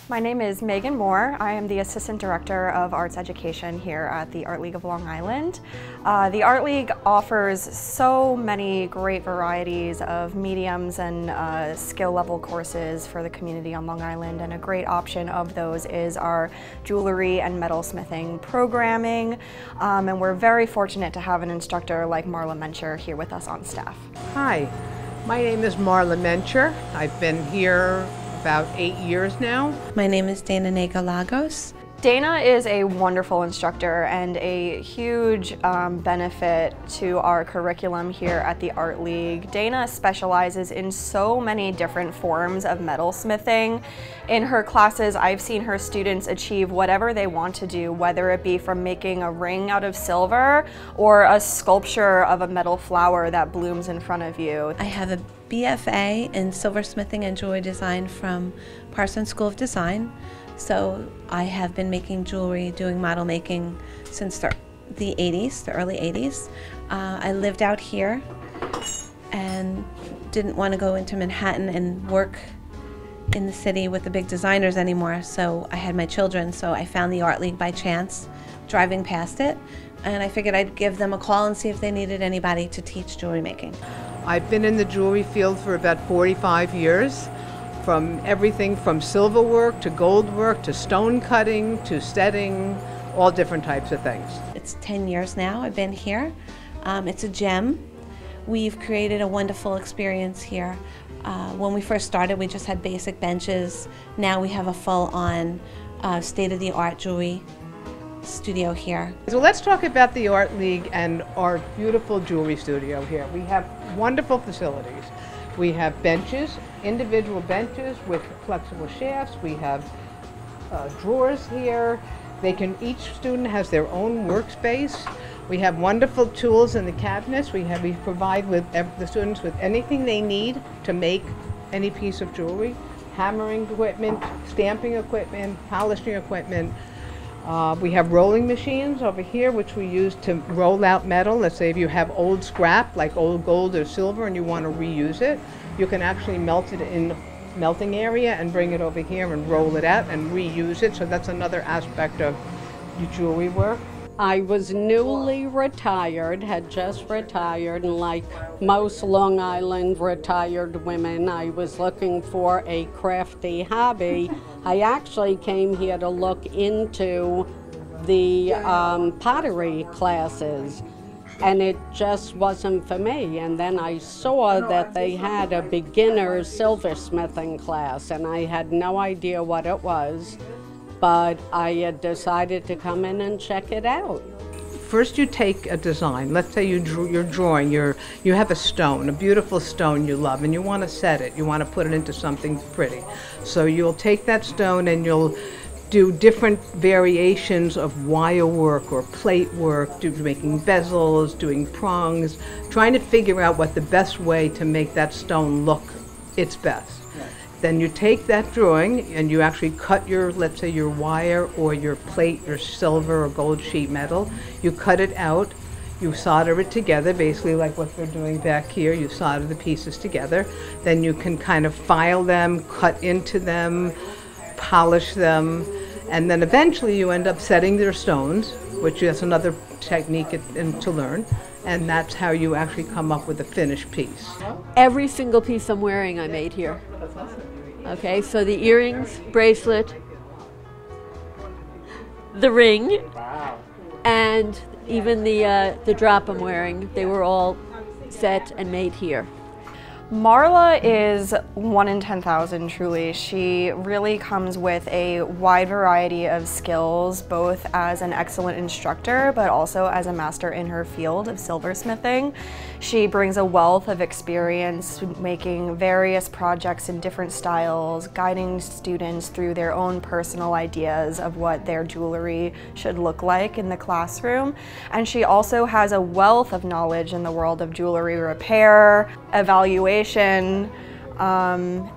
My name is Megan Moore. I am the Assistant Director of Arts Education here at the Art League of Long Island. The Art League offers so many great varieties of mediums and skill level courses for the community on Long Island, and a great option of those is our jewelry and metalsmithing programming. And we're very fortunate to have an instructor like Marla Mencher here with us on staff. Hi, my name is Marla Mencher. I've been here about 8 years now. My name is Dana Nagalagos. Dana is a wonderful instructor and a huge benefit to our curriculum here at the Art League. Dana specializes in so many different forms of metalsmithing. In her classes, I've seen her students achieve whatever they want to do, whether it be from making a ring out of silver or a sculpture of a metal flower that blooms in front of you. I have a BFA in silversmithing and jewelry design from Parsons School of Design. So I have been making jewelry, doing model making since the 80s, the early 80s. I lived out here and didn't want to go into Manhattan and work in the city with the big designers anymore, so I had my children, so I found the Art League by chance, driving past it, and I figured I'd give them a call and see if they needed anybody to teach jewelry making. I've been in the jewelry field for about 45 years. From everything from silver work to gold work to stone cutting to setting, all different types of things. It's 10 years now I've been here. It's a gem. We've created a wonderful experience here. When we first started, we just had basic benches. Now we have a full-on state-of-the-art jewelry studio here. So let's talk about the Art League and our beautiful jewelry studio here. We have wonderful facilities. We have benches, individual benches with flexible shafts. We have drawers here. Each student has their own workspace. We have wonderful tools in the cabinets. We provide the students with anything they need to make any piece of jewelry. Hammering equipment, stamping equipment, polishing equipment. We have rolling machines over here which we use to roll out metal. Let's say if you have old scrap like old gold or silver and you want to reuse it, you can actually melt it in the melting area and bring it over here and roll it out and reuse it. So that's another aspect of your jewelry work. I was newly retired, had just retired, and like most Long Island retired women, I was looking for a crafty hobby. I actually came here to look into the pottery classes, and it just wasn't for me. And then I saw that they had a beginner silversmithing class, and I had no idea what it was. But I had decided to come in and check it out. First you take a design. Let's say you're drawing, you have a stone, a beautiful stone you love, and you want to set it. You want to put it into something pretty. So you'll take that stone and you'll do different variations of wire work or plate work, making bezels, doing prongs, trying to figure out what the best way to make that stone look its best. Then you take that drawing and you actually cut your, let's say your wire or your plate, your silver or gold sheet metal. You cut it out, you solder it together, basically like what they're doing back here. You solder the pieces together. Then you can kind of file them, cut into them, polish them, and then eventually you end up setting their stones, which is another technique to learn. And that's how you actually come up with a finished piece. Every single piece I'm wearing I made here. Okay, so the earrings, bracelet, the ring, and even the drop I'm wearing, they were all set and made here. Marla is 1 in 10,000, truly. She really comes with a wide variety of skills, both as an excellent instructor, but also as a master in her field of silversmithing. She brings a wealth of experience making various projects in different styles, guiding students through their own personal ideas of what their jewelry should look like in the classroom. And she also has a wealth of knowledge in the world of jewelry repair, evaluation, and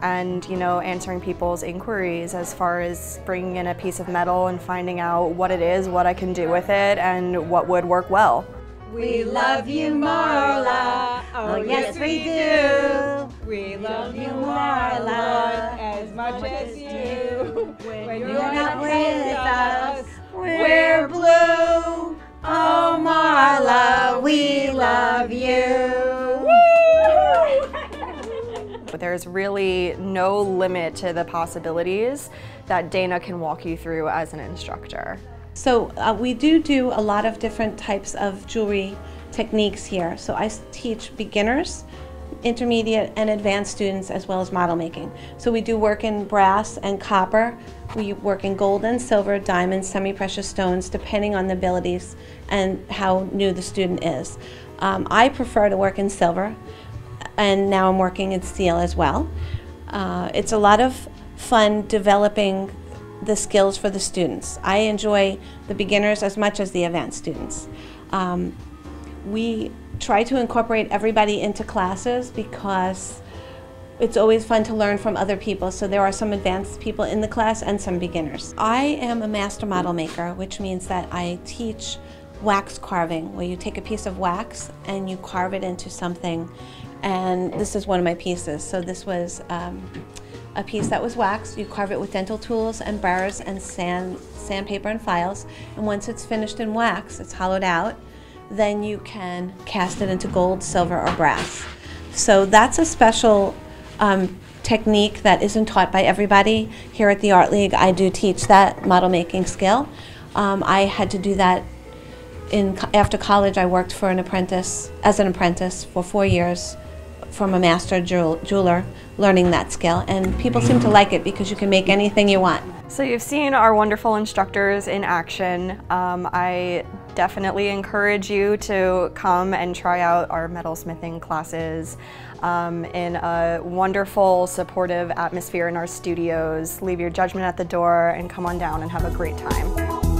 answering people's inquiries as far as bringing in a piece of metal and finding out what it is, what I can do with it, and what would work well. We love you, Marla. Oh, yes, we do. We love you, Marla, as much as you. When you're not with us, we're blue. Oh, Marla, we love you. But there's really no limit to the possibilities that Dana can walk you through as an instructor. So we do a lot of different types of jewelry techniques here. So I teach beginners, intermediate, and advanced students, as well as model making. So we do work in brass and copper. We work in gold and silver, diamonds, semi-precious stones, depending on the abilities and how new the student is. I prefer to work in silver, and now I'm working in steel as well. It's a lot of fun developing the skills for the students. I enjoy the beginners as much as the advanced students. We try to incorporate everybody into classes because it's always fun to learn from other people. So there are some advanced people in the class and some beginners. I am a master model maker, which means that I teach wax carving, where you take a piece of wax and you carve it into something. And this is one of my pieces. So this was a piece that was wax. You carve it with dental tools and burrs and sandpaper and files. And once it's finished in wax, it's hollowed out, then you can cast it into gold, silver, or brass. So that's a special technique that isn't taught by everybody. Here at the Art League, I do teach that model making skill. I had to do that after college. I worked for as an apprentice for 4 years from a master jeweler, learning that skill, and people seem to like it because you can make anything you want. So you've seen our wonderful instructors in action. I definitely encourage you to come and try out our metalsmithing classes in a wonderful, supportive atmosphere in our studios. Leave your judgment at the door and come on down and have a great time.